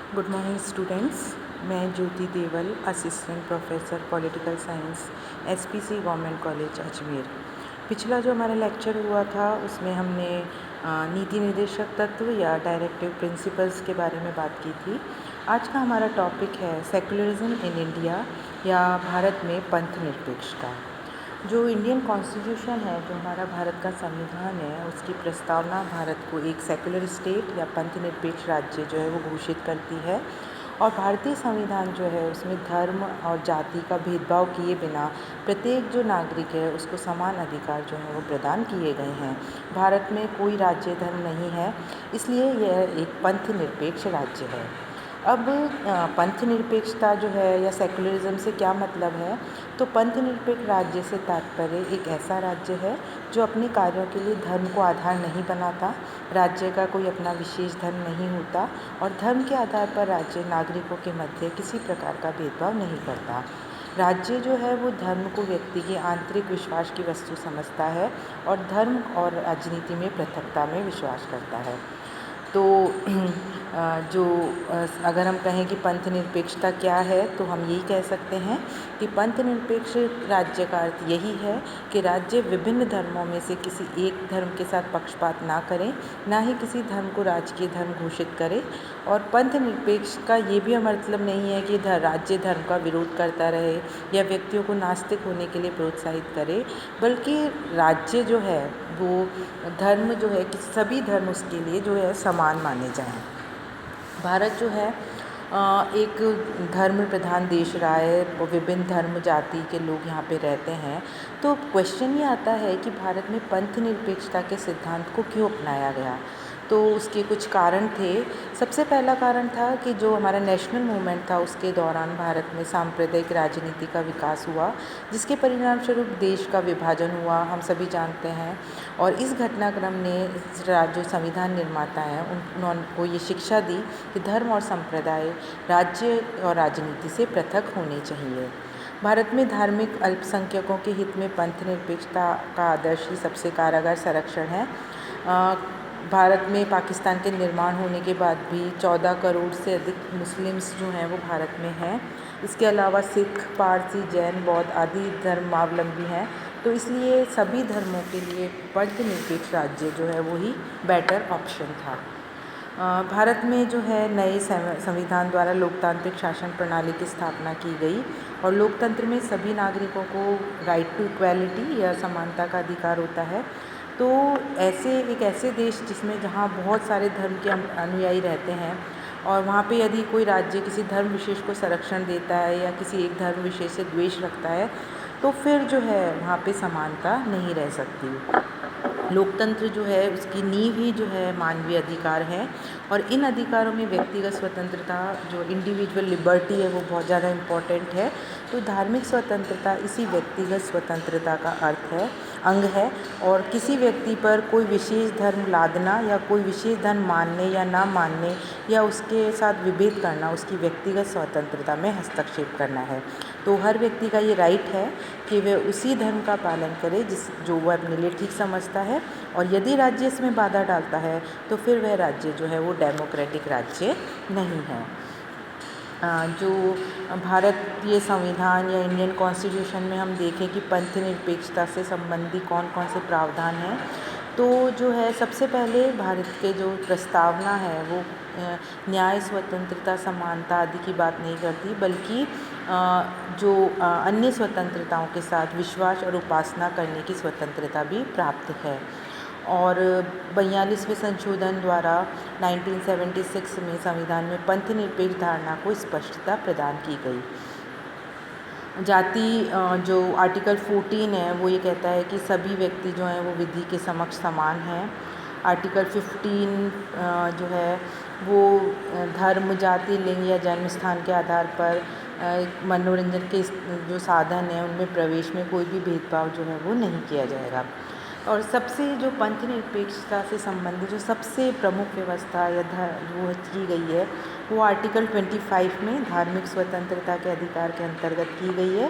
Good morning students. मैं Jyoti Deval, assistant professor political science, SPC government college Ajmer. पिछला जो हमारा लेक्चर हुआ था उसमें हमने नीति निर्देशक तत्व या डायरेक्टिव प्रिंसिपल्स के बारे में बात की थी। आज का हमारा टॉपिक है सेकुलरिज्म इन इंडिया या भारत में पंथ निरपेक्षता। जो इंडियन कॉन्स्टिट्यूशन है, जो हमारा भारत का संविधान है, उसकी प्रस्तावना भारत को एक सेकुलर स्टेट या पंथ निरपेक्ष राज्य जो है वो घोषित करती है। और भारतीय संविधान जो है उसमें धर्म और जाति का भेदभाव किए बिना प्रत्येक जो नागरिक है उसको समान अधिकार जो है वो प्रदान किए गए हैं। भारत में कोई राज्य धर्म नहीं है, इसलिए यह एक पंथ निरपेक्ष राज्य है। अब पंथ निरपेक्षता जो है या सेकुलरिज्म से क्या मतलब है, तो पंथ निरपेक्ष राज्य से तात्पर्य एक ऐसा राज्य है जो अपने कार्यों के लिए धर्म को आधार नहीं बनाता, राज्य का कोई अपना विशेष धर्म नहीं होता और धर्म के आधार पर राज्य नागरिकों के मध्य किसी प्रकार का भेदभाव नहीं करता। राज्य जो है वो धर्म को व्यक्ति के आंतरिक विश्वास की वस्तु समझता है और धर्म और राजनीति में पृथकता में विश्वास करता है। तो अगर हम कहें कि पंथ निरपेक्षता क्या है, तो हम यही कह सकते हैं कि पंथ निरपेक्ष राज्य का अर्थ यही है कि राज्य विभिन्न धर्मों में से किसी एक धर्म के साथ पक्षपात ना करें, ना ही किसी धर्म को राजकीय धर्म घोषित करे। और पंथ निरपेक्ष का ये भी मतलब नहीं है कि राज्य धर्म का विरोध करता रहे या व्यक्तियों को नास्तिक होने के लिए प्रोत्साहित करे, बल्कि राज्य जो है वो धर्म जो है कि सभी धर्म उसके लिए जो है समान माने जाएं। भारत जो है एक धर्म प्रधान देश रहा है, विभिन्न धर्म जाति के लोग यहाँ पे रहते हैं। तो क्वेश्चन ये आता है कि भारत में पंथ निरपेक्षता के सिद्धांत को क्यों अपनाया गया। तो उसके कुछ कारण थे। सबसे पहला कारण था कि जो हमारा नेशनल मूवमेंट था उसके दौरान भारत में सांप्रदायिक राजनीति का विकास हुआ, जिसके परिणाम स्वरूप देश का विभाजन हुआ, हम सभी जानते हैं। और इस घटनाक्रम ने जो संविधान निर्माता हैं उनको ये शिक्षा दी कि धर्म और संप्रदाय राज्य और राजनीति से पृथक होने चाहिए। भारत में धार्मिक अल्पसंख्यकों के हित में पंथ निरपेक्षता का आदर्श ही सबसे कारगर संरक्षण है। भारत में पाकिस्तान के निर्माण होने के बाद भी 14 करोड़ से अधिक मुस्लिम्स जो हैं वो भारत में हैं। इसके अलावा सिख, पारसी, जैन, बौद्ध आदि धर्मावलंबी हैं। तो इसलिए सभी धर्मों के लिए पंथ निरपेक्ष राज्य जो है वो ही बेटर ऑप्शन था। भारत में जो है नए संविधान द्वारा लोकतांत्रिक शासन प्रणाली की स्थापना की गई और लोकतंत्र में सभी नागरिकों को राइट टू इक्वालिटी या समानता का अधिकार होता है। तो एक ऐसे देश जिसमें जहाँ बहुत सारे धर्म के अनुयायी रहते हैं और वहाँ पे यदि कोई राज्य किसी धर्म विशेष को संरक्षण देता है या किसी एक धर्म विशेष से द्वेष रखता है, तो फिर जो है वहाँ पे समानता नहीं रह सकती। लोकतंत्र जो है उसकी नींव ही जो है मानवीय अधिकार है और इन अधिकारों में व्यक्तिगत स्वतंत्रता, जो इंडिविजुअल लिबर्टी है, वो बहुत ज़्यादा इम्पॉर्टेंट है। तो धार्मिक स्वतंत्रता इसी व्यक्तिगत स्वतंत्रता का अंग है और किसी व्यक्ति पर कोई विशेष धर्म लादना या कोई विशेष धर्म मानने या ना मानने या उसके साथ विभेद करना उसकी व्यक्तिगत स्वतंत्रता में हस्तक्षेप करना है। तो हर व्यक्ति का ये राइट है कि वह उसी धर्म का पालन करे जो वह अपने लिए ठीक समझता है, और यदि राज्य इसमें बाधा डालता है तो फिर वह राज्य जो है वो डेमोक्रेटिक राज्य नहीं है। जो भारतीय संविधान या इंडियन कॉन्स्टिट्यूशन में हम देखें कि पंथ निरपेक्षता से संबंधी कौन कौन से प्रावधान हैं, तो जो है सबसे पहले भारत के जो प्रस्तावना है वो न्याय, स्वतंत्रता, समानता आदि की बात नहीं करती, बल्कि अन्य स्वतंत्रताओं के साथ विश्वास और उपासना करने की स्वतंत्रता भी प्राप्त है। और 42वें संशोधन द्वारा 1976 में संविधान में पंथ निरपेक्ष धारणा को स्पष्टता प्रदान की गई। जो आर्टिकल 14 है वो ये कहता है कि सभी व्यक्ति जो हैं वो विधि के समक्ष समान हैं। आर्टिकल 15 जो है वो धर्म, जाति, लिंग या जन्म स्थान के आधार पर मनोरंजन के जो साधन हैं उनमें प्रवेश में कोई भी भेदभाव जो है वो नहीं किया जाएगा। और सबसे जो पंथ निरपेक्षता से संबंधित जो सबसे प्रमुख व्यवस्था या वो की गई है वो आर्टिकल 25 में धार्मिक स्वतंत्रता के अधिकार के अंतर्गत की गई है।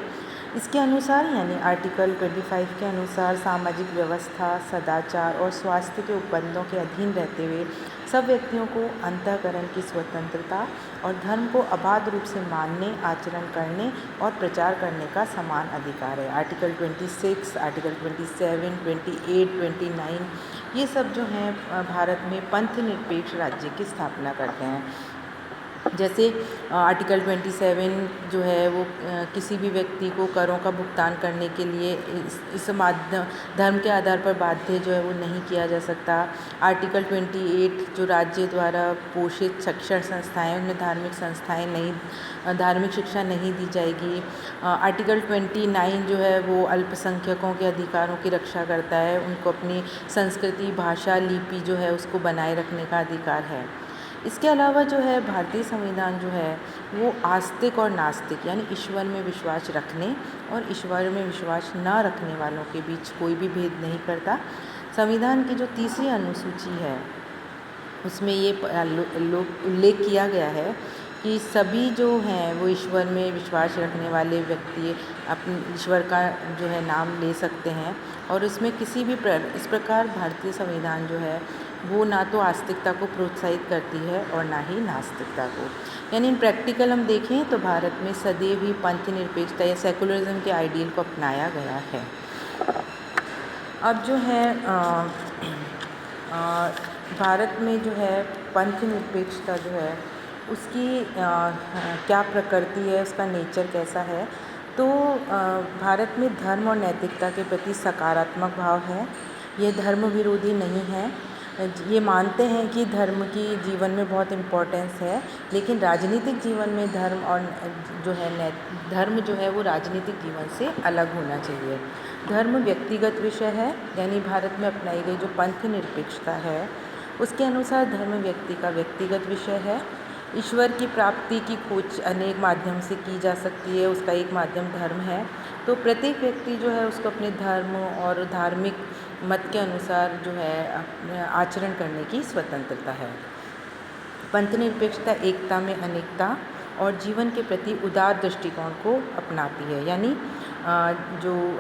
इसके अनुसार यानी आर्टिकल 25 के अनुसार सामाजिक व्यवस्था, सदाचार और स्वास्थ्य के उपबंधों के अधीन रहते हुए सब व्यक्तियों को अंतःकरण की स्वतंत्रता और धर्म को अबाध रूप से मानने, आचरण करने और प्रचार करने का समान अधिकार है। आर्टिकल 26, आर्टिकल 27, 28, 29 ये सब जो हैं भारत में पंथ निरपेक्ष राज्य की स्थापना करते हैं। जैसे आर्टिकल 27 जो है वो किसी भी व्यक्ति को करों का भुगतान करने के लिए इस माध्यम धर्म के आधार पर बाध्य जो है वो नहीं किया जा सकता। आर्टिकल 28 जो राज्य द्वारा पोषित शिक्षण संस्थाएं, उनमें धार्मिक शिक्षा नहीं दी जाएगी। आर्टिकल 29 जो है वो अल्पसंख्यकों के अधिकारों की रक्षा करता है, उनको अपनी संस्कृति, भाषा, लिपि जो है उसको बनाए रखने का अधिकार है। इसके अलावा जो है भारतीय संविधान जो है वो आस्तिक और नास्तिक यानी ईश्वर में विश्वास रखने और ईश्वर में विश्वास न रखने वालों के बीच कोई भी भेद नहीं करता। संविधान की जो तीसरी अनुसूची है उसमें ये उल्लेख किया गया है कि सभी जो हैं वो ईश्वर में विश्वास रखने वाले व्यक्ति अपने ईश्वर का जो है नाम ले सकते हैं और इसमें किसी भी इस प्रकार भारतीय संविधान जो है वो ना तो आस्तिकता को प्रोत्साहित करती है और ना ही नास्तिकता को। यानी इन प्रैक्टिकल हम देखें तो भारत में सदैव ही पंथ निरपेक्षता या सेकुलरिज्म के आइडियल को अपनाया गया है। अब जो है भारत में जो है पंथ निरपेक्षता जो है उसकी क्या प्रकृति है, उसका नेचर कैसा है। तो भारत में धर्म और नैतिकता के प्रति सकारात्मक भाव है। ये धर्म विरोधी नहीं है। ये मानते हैं कि धर्म की जीवन में बहुत इम्पोर्टेंस है, लेकिन राजनीतिक जीवन में धर्म जो है वो राजनीतिक जीवन से अलग होना चाहिए। धर्म व्यक्तिगत विषय है, यानी भारत में अपनाई गई जो पंथ निरपेक्षता है उसके अनुसार धर्म व्यक्ति का व्यक्तिगत विषय है। ईश्वर की प्राप्ति की खोज अनेक माध्यम से की जा सकती है, उसका एक माध्यम धर्म है। तो प्रत्येक व्यक्ति जो है उसको अपने धर्म और धार्मिक मत के अनुसार जो है आचरण करने की स्वतंत्रता है। पंथ निरपेक्षता एकता में अनेकता और जीवन के प्रति उदार दृष्टिकोण को अपनाती है। यानी जो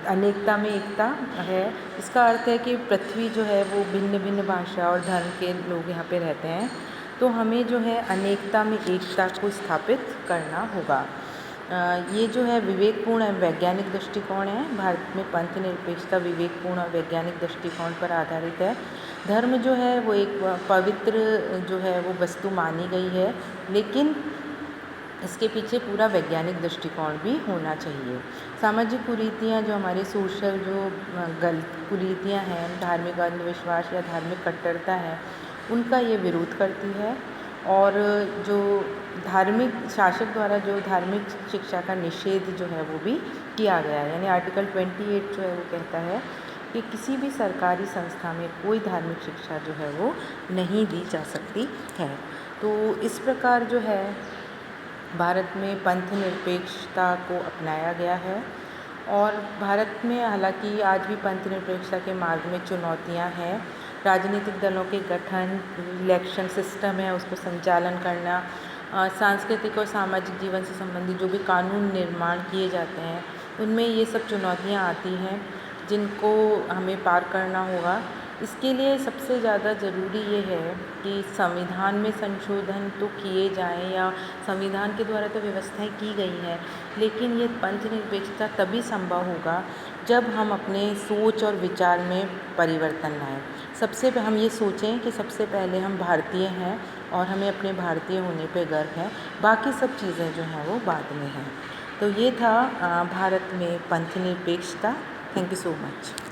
अनेकता में एकता है, इसका अर्थ है कि पृथ्वी जो है वो भिन्न भिन्न भाषा और धर्म के लोग यहाँ पे रहते हैं, तो हमें जो है अनेकता में एकता को स्थापित करना होगा। ये जो है विवेकपूर्ण एवं वैज्ञानिक दृष्टिकोण है। भारत में पंथ निरपेक्षता विवेकपूर्ण और वैज्ञानिक दृष्टिकोण पर आधारित है। धर्म जो है वो एक पवित्र जो है वो वस्तु मानी गई है, लेकिन इसके पीछे पूरा वैज्ञानिक दृष्टिकोण भी होना चाहिए। सामाजिक कुरीतियाँ जो हमारे सोशल जो गलत कुरीतियाँ हैं, धार्मिक अंधविश्वास या धार्मिक कट्टरता है, उनका ये विरोध करती है। और जो धार्मिक शासक द्वारा जो धार्मिक शिक्षा का निषेध जो है वो भी किया गया है। यानी आर्टिकल 28 जो है वो कहता है कि किसी भी सरकारी संस्था में कोई धार्मिक शिक्षा जो है वो नहीं दी जा सकती है। तो इस प्रकार जो है भारत में पंथ निरपेक्षता को अपनाया गया है। और भारत में हालांकि आज भी पंथ निरपेक्षता के मार्ग में चुनौतियां हैं। राजनीतिक दलों के गठन, इलेक्शन सिस्टम है उसको संचालन करना, सांस्कृतिक और सामाजिक जीवन से संबंधित जो भी कानून निर्माण किए जाते हैं उनमें ये सब चुनौतियां आती हैं जिनको हमें पार करना होगा। इसके लिए सबसे ज़्यादा ज़रूरी ये है कि संविधान में संशोधन तो किए जाएं, या संविधान के द्वारा तो व्यवस्थाएं की गई हैं, लेकिन ये पंथ निरपेक्षता तभी संभव होगा जब हम अपने सोच और विचार में परिवर्तन लाएं। सबसे हम ये सोचें कि सबसे पहले हम भारतीय हैं और हमें अपने भारतीय होने पे गर्व है, बाकी सब चीज़ें जो हैं वो बाद में हैं। तो ये था भारत में पंथ निरपेक्षता। Thank you so much.